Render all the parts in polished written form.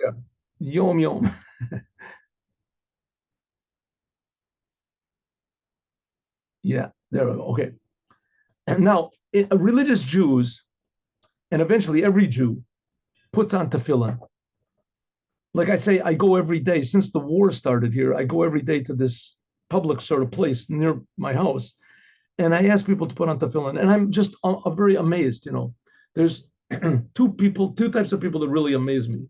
Yeah. Yom Yom. Yeah, there we go. Okay. And now, religious Jews, and eventually every Jew, puts on tefillin. Like I say, I go every day since the war started here. I go every day to this public sort of place near my house, and I ask people to put on tefillin, and I'm just very amazed. There's two types of people that really amaze me.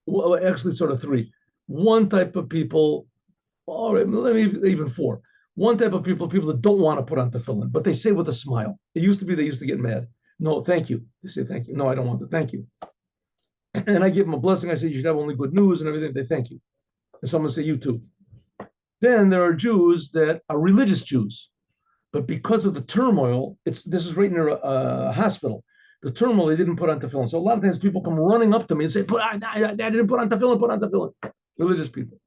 Well, actually, sort of three. One type of people, all right, let me even four. One type of people that don't want to put on tefillin, but they say with a smile. It used to be they used to get mad. No, thank you. They say thank you. No, I don't want to. Thank you. And I give them a blessing. I say you should have only good news and everything. They thank you. And someone say you too. Then there are Jews that are religious Jews, but because of the turmoil, this is right near a hospital. The turmoil, they didn't put on tefillin. So a lot of times people come running up to me and say, I didn't put on tefillin, put on tefillin. Religious people.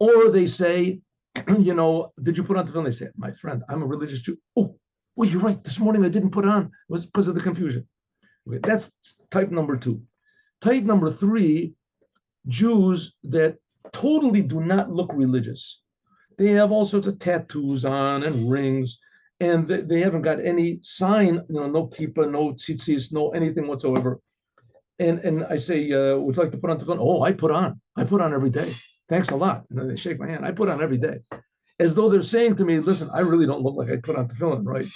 Or they say, did you put on tefillin? They say, my friend, I'm a religious Jew. Oh, well, you're right. This morning I didn't put on. It was because of the confusion. Okay, that's type number two. Type number three, Jews that totally do not look religious. They have all sorts of tattoos on and rings, and they haven't got any sign, no kippah, no tzitzis, no anything whatsoever. And I say, would you like to put on tefillin? Oh, I put on every day. Thanks a lot. And then they shake my hand. I put on every day, as though they're saying to me, listen, I really don't look like I put on tefillin, right?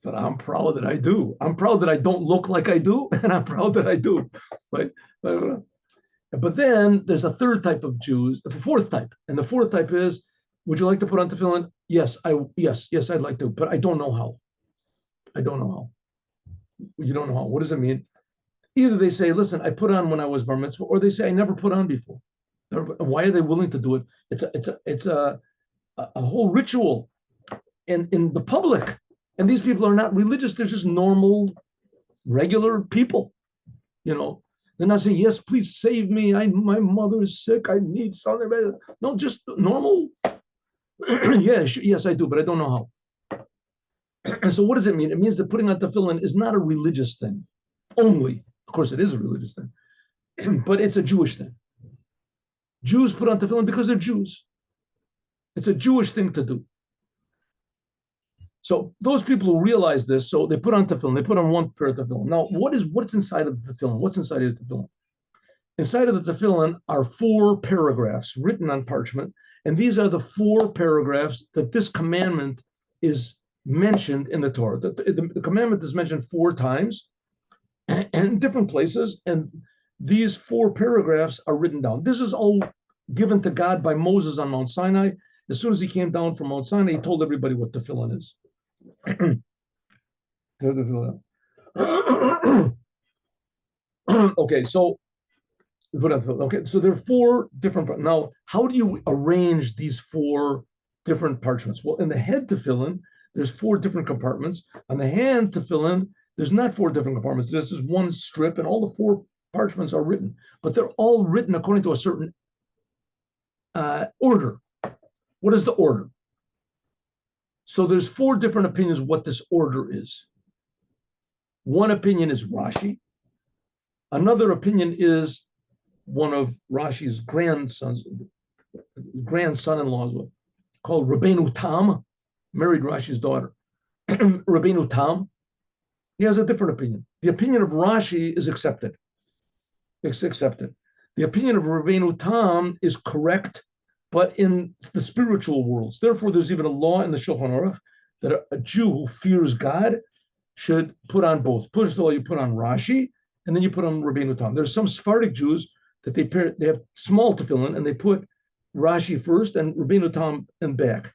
But I'm proud that I do. I'm proud that I don't look like I do, and I'm proud that I do, right? But then there's a third type of Jews, the fourth type, and the fourth type is, would you like to put on tefillin? Yes, I'd like to, but I don't know how. I don't know how. You don't know how. What does it mean? Either they say, listen, I put on when I was bar mitzvah, or they say I never put on before. Why are they willing to do it? It's a whole ritual in the public. And these people are not religious. They're just normal, regular people. They're not saying, yes, please save me. My mother is sick. I need something. No, just normal. Yes, I do, but I don't know how. And so what does it mean? It means that putting on tefillin is not a religious thing only. Of course, it is a religious thing, but it's a Jewish thing. Jews put on tefillin because they're Jews. It's a Jewish thing to do. So those people who realize this, so they put on tefillin, they put on one pair of tefillin. Now, what's inside of the tefillin? What's inside of the tefillin? Inside of the tefillin are 4 paragraphs written on parchment, and these are the 4 paragraphs that this commandment is mentioned in the Torah. The commandment is mentioned 4 times and in different places, and these 4 paragraphs are written down. This is all given to God by Moses on Mount Sinai. As soon as he came down from Mount Sinai, he told everybody what tefillin is. Okay, so there are 4 different. Now, how do you arrange these 4 different parchments? Well, in the head tefillin, there's 4 different compartments. On the hand tefillin, there's not 4 different compartments. This is one strip, and all the 4 parchments are written, but they're all written according to a certain order. What is the order? So there's 4 different opinions what this order is. One opinion is Rashi. Another opinion is one of Rashi's grandson-in-laws, called Rabbeinu Tam, married Rashi's daughter. Rabbeinu Tam, he has a different opinion. The opinion of Rashi is accepted. It's accepted. The opinion of Rabbeinu Tam is correct, but in the spiritual worlds. Therefore, there's even a law in the Shulchan Aruch that a Jew who fears God should put on both. First of all, you put on Rashi, and then you put on Rabbeinu Tam. There's some Sephardic Jews that they have small tefillin, and they put Rashi first and Rabbeinu Tam in back.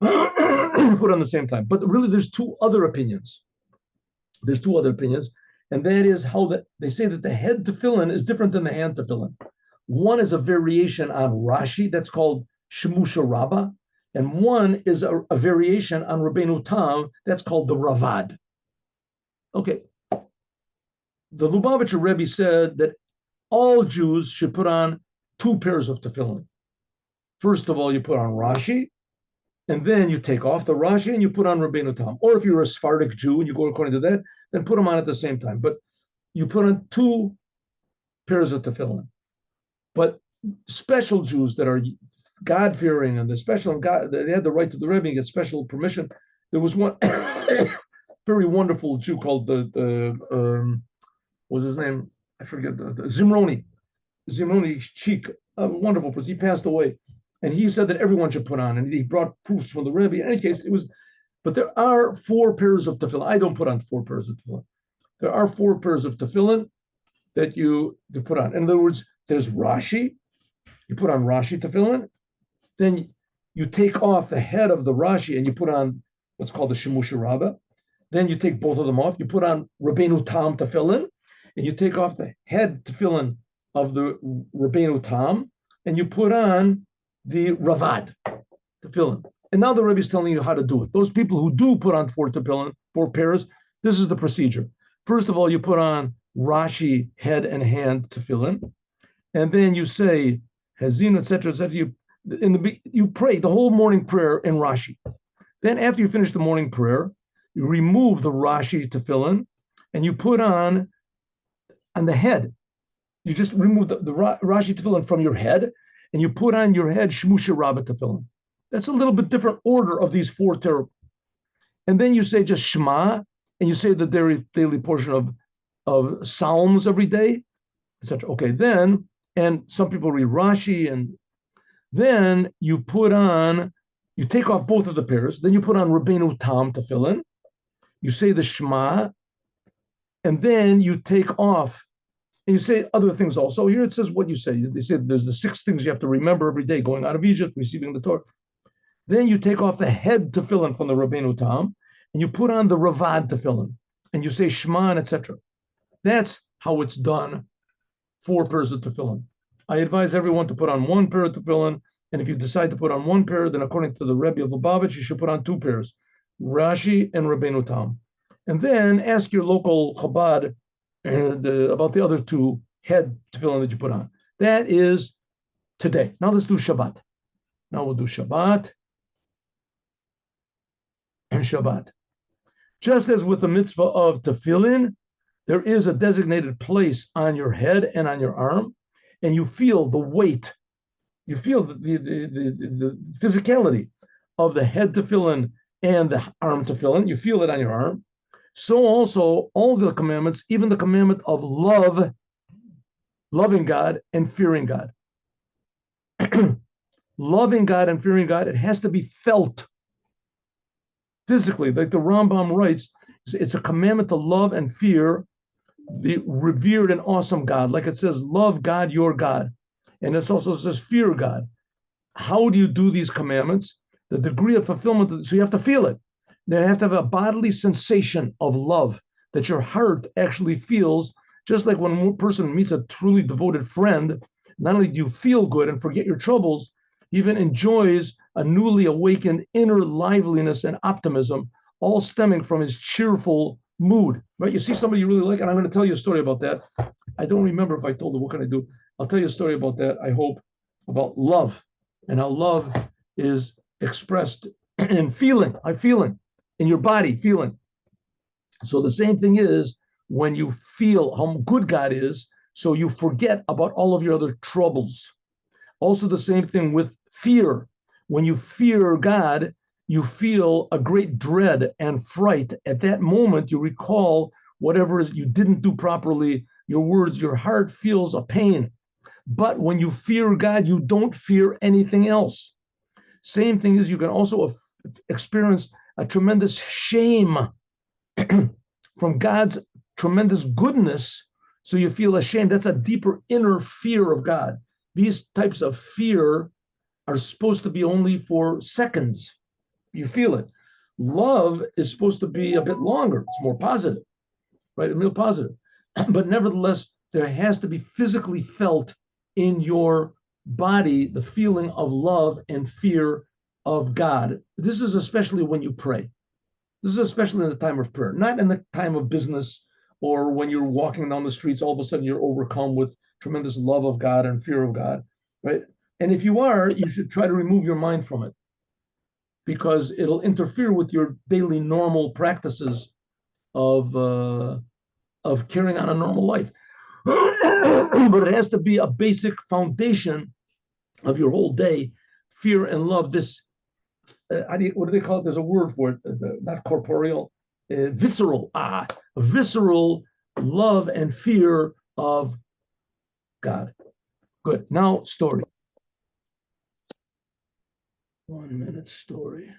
Put on the same time. But really, there's 2 other opinions. There's 2 other opinions, and that is how they say that the head tefillin is different than the hand tefillin. One is a variation on Rashi, that's called Shemusha Rabbah, and one is a variation on Rabbeinu Tam, that's called the Ravad. Okay. The Lubavitcher Rebbe said that all Jews should put on 2 pairs of tefillin. First of all, you put on Rashi, and then you take off the Rashi and you put on Rabbeinu Tam. Or if you're a Sephardic Jew and you go according to that, then put them on at the same time. But you put on 2 pairs of tefillin. But special Jews that are God-fearing and the special God, they had the right to the Rebbe and get special permission. There was one very wonderful Jew called what was his name? I forget, Zimroni Cheek, a wonderful person. He passed away, and he said that everyone should put on, and he brought proofs from the Rebbe. In any case, it was, but there are 4 pairs of tefillin. I don't put on 4 pairs of tefillin. There are 4 pairs of tefillin that you put on. In other words, there's Rashi. You put on Rashi tefillin. Then you take off the head of the Rashi and you put on what's called the Shemusha Rabbah. Then you take both of them off. You put on Rabbeinu Tam tefillin, and you take off the head tefillin of the Rabbeinu Tam, and you put on the Ravad tefillin. And now the Rebbe is telling you how to do it. Those people who do put on 4 tefillin, 4 pairs, this is the procedure. First of all, you put on Rashi head and hand tefillin, and then you say Hazin, etc., etc. You pray the whole morning prayer in Rashi. Then after you finish the morning prayer, you remove the Rashi tefillin, and you put on the head. You just remove the Rashi tefillin from your head, and you put on your head Shemusha Rabbah tefillin. That's a little bit different order of these 4 terah. And then you say just Shema, and you say the daily portion of Psalms every day, etc. Okay, then, and some people read Rashi, and then you take off both of the pairs, then you put on Rabbeinu Tam tefillin, you say the Shema, and then you take off, and you say other things also. Here it says what you say. They say there's the 6 things you have to remember every day, going out of Egypt, receiving the Torah. Then you take off the head tefillin from the Rabbeinu Tam, and you put on the Ravad tefillin, and you say Shema, etc. That's how it's done, 4 pairs of tefillin. I advise everyone to put on 1 pair of tefillin, and if you decide to put on 1 pair, then according to the Rebbe of Lubavitcher, you should put on 2 pairs, Rashi and Rabbeinu Tam. And then ask your local Chabad about the other 2 head tefillin that you put on. That is today. Now let's do Shabbat. Now we'll do Shabbat and Shabbat. Just as with the mitzvah of tefillin, there is a designated place on your head and on your arm, and you feel the weight, you feel the physicality of the head tefillin and the arm tefillin. You feel it on your arm. So also all the commandments, even the commandment of loving God and fearing God. Loving God and fearing God, it has to be felt physically. Like the Rambam writes, it's a commandment to love and fear the revered and awesome God. Like it says, love God, your God. And it also says, fear God. How do you do these commandments? The degree of fulfillment, so you have to feel it. You have to have a bodily sensation of love that your heart actually feels, just like when one person meets a truly devoted friend, not only do you feel good and forget your troubles, he even enjoys a newly awakened inner liveliness and optimism, all stemming from his cheerful mood, right? You see somebody you really like, and I'm going to tell you a story about that. I don't remember if I told it. What can I do? I'll tell you a story about that, I hope, about love and how love is expressed in feeling, in your body, feeling. So the same thing is when you feel how good God is, so you forget about all of your other troubles. Also the same thing with fear. When you fear God, you feel a great dread and fright. At that moment, you recall whatever you didn't do properly, your words, your heart feels a pain. But when you fear God, you don't fear anything else. Same thing is you can also experience a tremendous shame from God's tremendous goodness. So you feel ashamed. That's a deeper inner fear of God. These types of fear are supposed to be only for seconds. You feel it. Love is supposed to be a bit longer. It's more positive, right? Real positive. But nevertheless, there has to be physically felt in your body the feeling of love and fear of God. This is especially when you pray. This is especially in the time of prayer, not in the time of business or when you're walking down the streets, all of a sudden you're overcome with tremendous love of God and fear of God, right? And if you are, you should try to remove your mind from it because it'll interfere with your daily normal practices of carrying on a normal life. But it has to be a basic foundation of your whole day, fear and love. This, what do they call it? There's a word for it, not corporeal, visceral. Visceral love and fear of God. Good. Now, story. 1 minute story.